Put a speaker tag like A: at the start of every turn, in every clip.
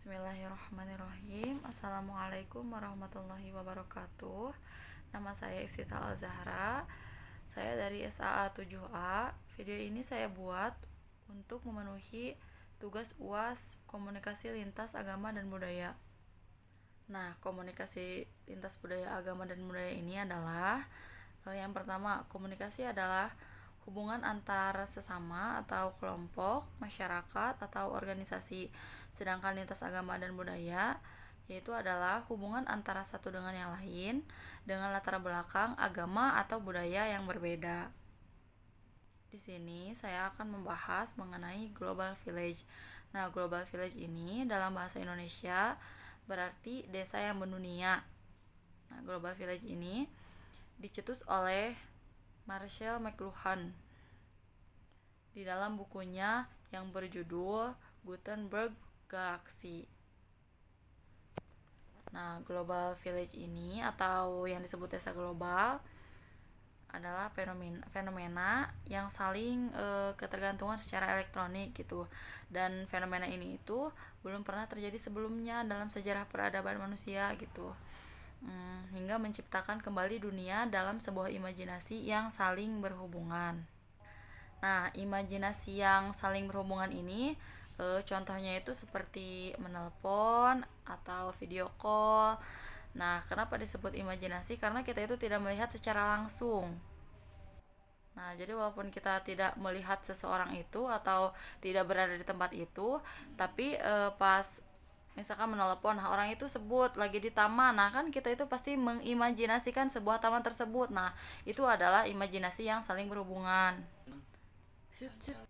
A: Bismillahirrahmanirrahim. Assalamualaikum warahmatullahi wabarakatuh. Nama saya Iftita Al-Zahra. Saya dari SAA 7A. Video ini saya buat untuk memenuhi tugas UAS Komunikasi Lintas Agama dan Budaya. Nah, komunikasi lintas budaya, agama, dan budaya ini adalah yang pertama, komunikasi adalah hubungan antar sesama atau kelompok, masyarakat, atau organisasi. Sedangkan lintas agama dan budaya yaitu adalah hubungan antara satu dengan yang lain dengan latar belakang agama atau budaya yang berbeda. Di sini saya akan membahas mengenai Global Village. Nah, Global Village ini dalam bahasa Indonesia berarti desa yang mendunia. Nah, Global Village ini dicetus oleh Marshall McLuhan di dalam bukunya yang berjudul Gutenberg Galaxy. Nah, Global Village ini atau yang disebut desa global adalah fenomena yang saling ketergantungan secara elektronik gitu. Dan fenomena ini itu belum pernah terjadi sebelumnya dalam sejarah peradaban manusia gitu. Hingga menciptakan kembali dunia dalam sebuah imajinasi yang saling berhubungan. Nah, imajinasi yang saling berhubungan ini contohnya itu seperti menelpon atau video call. Nah, kenapa disebut imajinasi? Karena kita itu tidak melihat secara langsung. Nah, jadi walaupun kita tidak melihat seseorang itu atau tidak berada di tempat itu, tapi pas misalkan menelepon, nah orang itu sebut lagi di taman, nah kan kita itu pasti mengimajinasikan sebuah taman tersebut. Nah, itu adalah imajinasi yang saling berhubungan.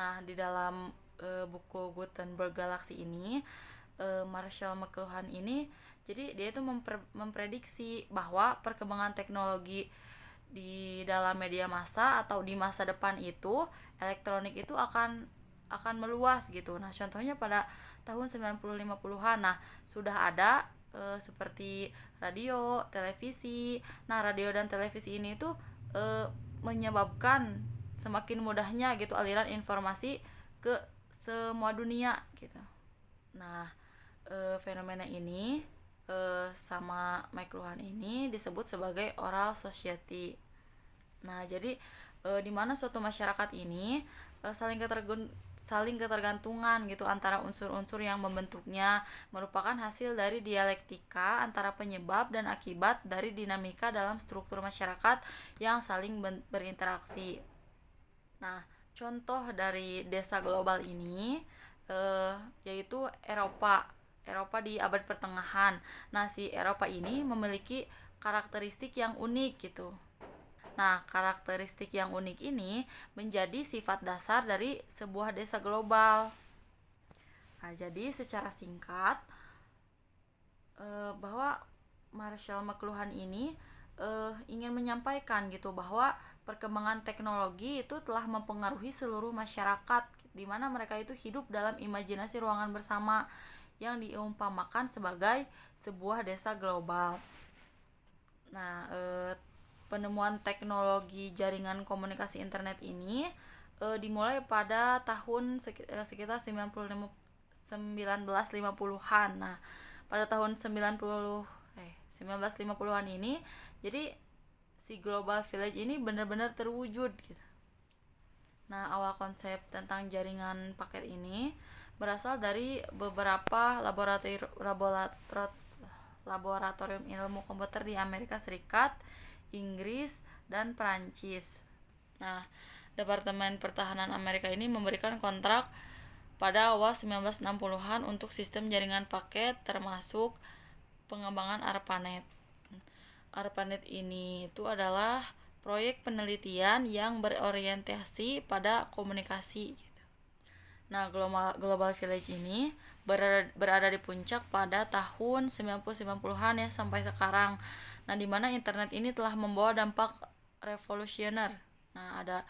A: Nah, di dalam buku Gutenberg Galaxy ini, Marshall McLuhan ini, jadi dia itu memprediksi bahwa perkembangan teknologi di dalam media massa atau di masa depan itu elektronik itu akan meluas gitu. Nah, contohnya pada tahun 90-50-an. Nah, sudah ada seperti radio, televisi. Nah, radio dan televisi ini tuh menyebabkan semakin mudahnya gitu aliran informasi ke semua dunia gitu. Nah, fenomena ini sama McLuhan ini disebut sebagai oral society. Nah, jadi di mana suatu masyarakat ini saling ketergantungan gitu antara unsur-unsur yang membentuknya, merupakan hasil dari dialektika antara penyebab dan akibat dari dinamika dalam struktur masyarakat yang saling berinteraksi. Nah, contoh dari desa global ini yaitu Eropa di abad pertengahan. Nah, si Eropa ini memiliki karakteristik yang unik gitu. Nah, karakteristik yang unik ini menjadi sifat dasar dari sebuah desa global. Nah, jadi secara singkat bahwa Marshall McLuhan ini ingin menyampaikan gitu bahwa perkembangan teknologi itu telah mempengaruhi seluruh masyarakat, di mana mereka itu hidup dalam imajinasi ruangan bersama yang diumpamakan sebagai sebuah desa global. Nah, penemuan teknologi jaringan komunikasi internet ini dimulai pada tahun sekitar 1950-an. Nah, pada tahun 1950-an ini, jadi si Global Village ini benar-benar terwujud gitu. Nah, awal konsep tentang jaringan paket ini berasal dari beberapa laboratorium ilmu komputer di Amerika Serikat, Inggris, dan Perancis. Nah, Departemen Pertahanan Amerika ini memberikan kontrak pada awal 1960-an untuk sistem jaringan paket termasuk pengembangan ARPANET. ARPANET ini itu adalah proyek penelitian yang berorientasi pada komunikasi gitu. Nah, Global Village ini berada di puncak pada tahun 90-90-an ya sampai sekarang. Nah, di mana internet ini telah membawa dampak revolusioner. Nah, ada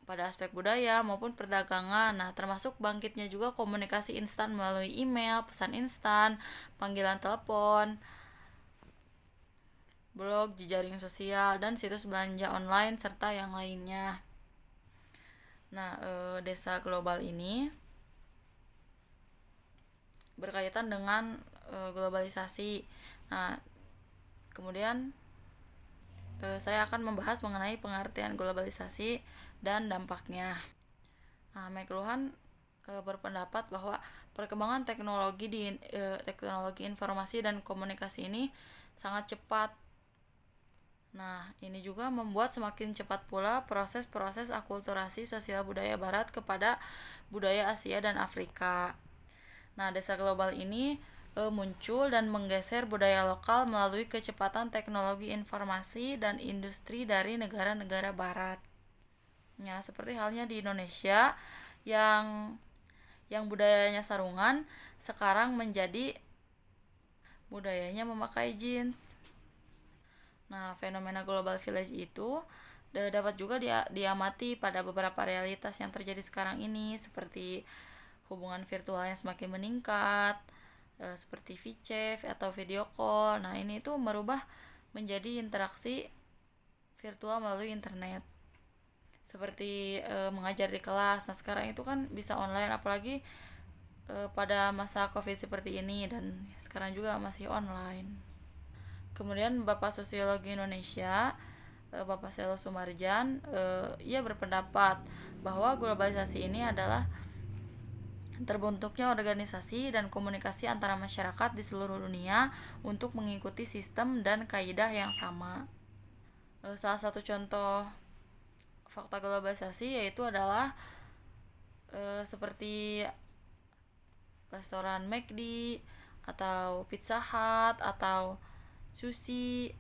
A: pada aspek budaya maupun perdagangan. Nah, termasuk bangkitnya juga komunikasi instan melalui email, pesan instan, panggilan telepon, blog, jejaring sosial, dan situs belanja online serta yang lainnya. Nah, desa global ini berkaitan dengan globalisasi. Nah, kemudian saya akan membahas mengenai pengertian globalisasi dan dampaknya. Nah, McLuhan berpendapat bahwa perkembangan teknologi informasi dan komunikasi ini sangat cepat. Nah, ini juga membuat semakin cepat pula proses-proses akulturasi sosial budaya barat kepada budaya Asia dan Afrika. Nah, desa global ini muncul dan menggeser budaya lokal melalui kecepatan teknologi informasi dan industri dari negara-negara barat. Ya, seperti halnya di Indonesia yang budayanya sarungan sekarang menjadi budayanya memakai jeans. Nah, fenomena global village itu dapat juga diamati pada beberapa realitas yang terjadi sekarang ini, seperti hubungan virtual yang semakin meningkat, seperti VChat atau video call. Nah, ini itu merubah menjadi interaksi virtual melalui internet, seperti mengajar di kelas. Nah, sekarang itu kan bisa online, apalagi pada masa COVID seperti ini, dan sekarang juga masih online. Kemudian Bapak Sosiologi Indonesia, Bapak Selo Sumarjan, ia berpendapat bahwa globalisasi ini adalah terbentuknya organisasi dan komunikasi antara masyarakat di seluruh dunia untuk mengikuti sistem dan kaidah yang sama. Salah satu contoh fakta globalisasi yaitu adalah seperti restoran McD atau Pizza Hut atau sushi.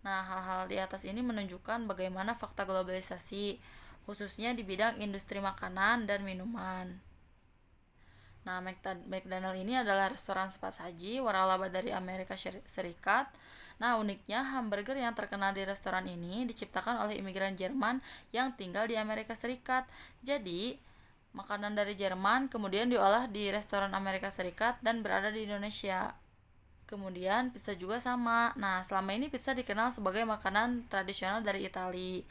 A: Nah, hal-hal di atas ini menunjukkan bagaimana fakta globalisasi, khususnya di bidang industri makanan dan minuman. Nah, McDonald ini adalah restoran cepat saji waralaba dari Amerika Serikat. Nah, uniknya hamburger yang terkenal di restoran ini diciptakan oleh imigran Jerman yang tinggal di Amerika Serikat. Jadi, makanan dari Jerman kemudian diolah di restoran Amerika Serikat dan berada di Indonesia. Kemudian pizza juga sama. Nah, selama ini pizza dikenal sebagai makanan tradisional dari Italia.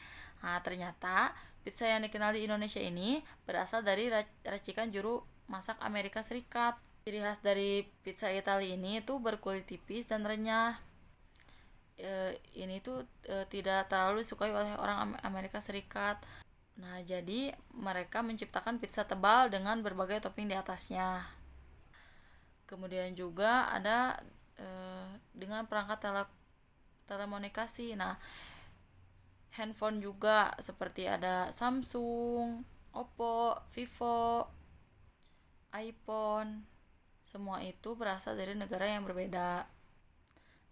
A: Nah, ternyata pizza yang dikenal di Indonesia ini berasal dari racikan juru masak Amerika Serikat. Ciri khas dari pizza Italia ini itu berkulit tipis dan renyah. Ini tuh tidak terlalu disukai oleh orang Amerika Serikat. Nah, jadi mereka menciptakan pizza tebal dengan berbagai topping di atasnya. Kemudian juga ada dengan perangkat telekomunikasi. Nah, handphone juga seperti ada Samsung, Oppo, Vivo, iPhone. Semua itu berasal dari negara yang berbeda.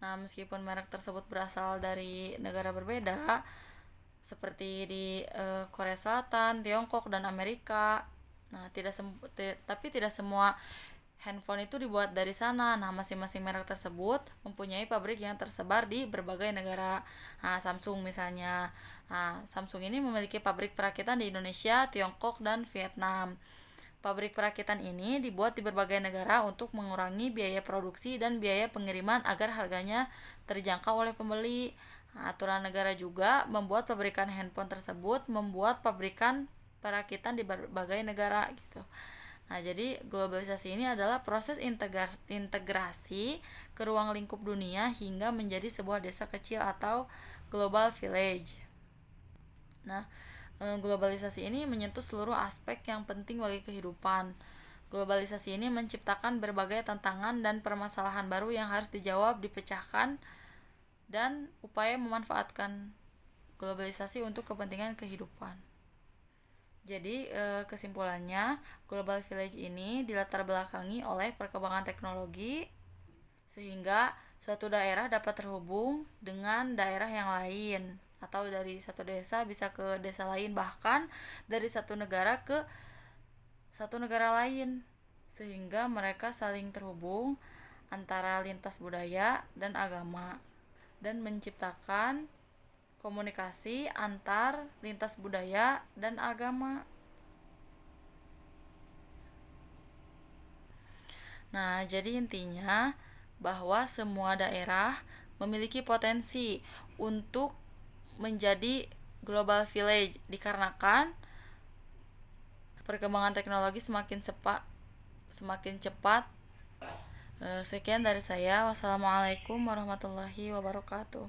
A: Nah, meskipun merek tersebut berasal dari negara berbeda, seperti di Korea Selatan, Tiongkok, dan Amerika. Nah, tapi tidak semua handphone itu dibuat dari sana. Nah, masing-masing merek tersebut mempunyai pabrik yang tersebar di berbagai negara. Nah, Samsung misalnya. Nah, Samsung ini memiliki pabrik perakitan di Indonesia, Tiongkok, dan Vietnam. Pabrik perakitan ini dibuat di berbagai negara untuk mengurangi biaya produksi dan biaya pengiriman agar harganya terjangkau oleh pembeli. Nah, aturan negara juga membuat pabrikan handphone tersebut membuat pabrikan perakitan di berbagai negara gitu. Nah, jadi globalisasi ini adalah proses integrasi ke ruang lingkup dunia hingga menjadi sebuah desa kecil atau global village. Nah, globalisasi ini menyentuh seluruh aspek yang penting bagi kehidupan. Globalisasi ini menciptakan berbagai tantangan dan permasalahan baru yang harus dijawab, dipecahkan, dan upaya memanfaatkan globalisasi untuk kepentingan kehidupan. Jadi kesimpulannya, global village ini dilatar belakangi oleh perkembangan teknologi sehingga suatu daerah dapat terhubung dengan daerah yang lain, atau dari satu desa bisa ke desa lain, bahkan dari satu negara ke satu negara lain, sehingga mereka saling terhubung antara lintas budaya dan agama dan menciptakan komunikasi antar lintas budaya dan agama. Nah, jadi intinya bahwa semua daerah memiliki potensi untuk menjadi global village dikarenakan perkembangan teknologi semakin cepat semakin cepat. Sekian dari saya. Wassalamualaikum warahmatullahi wabarakatuh.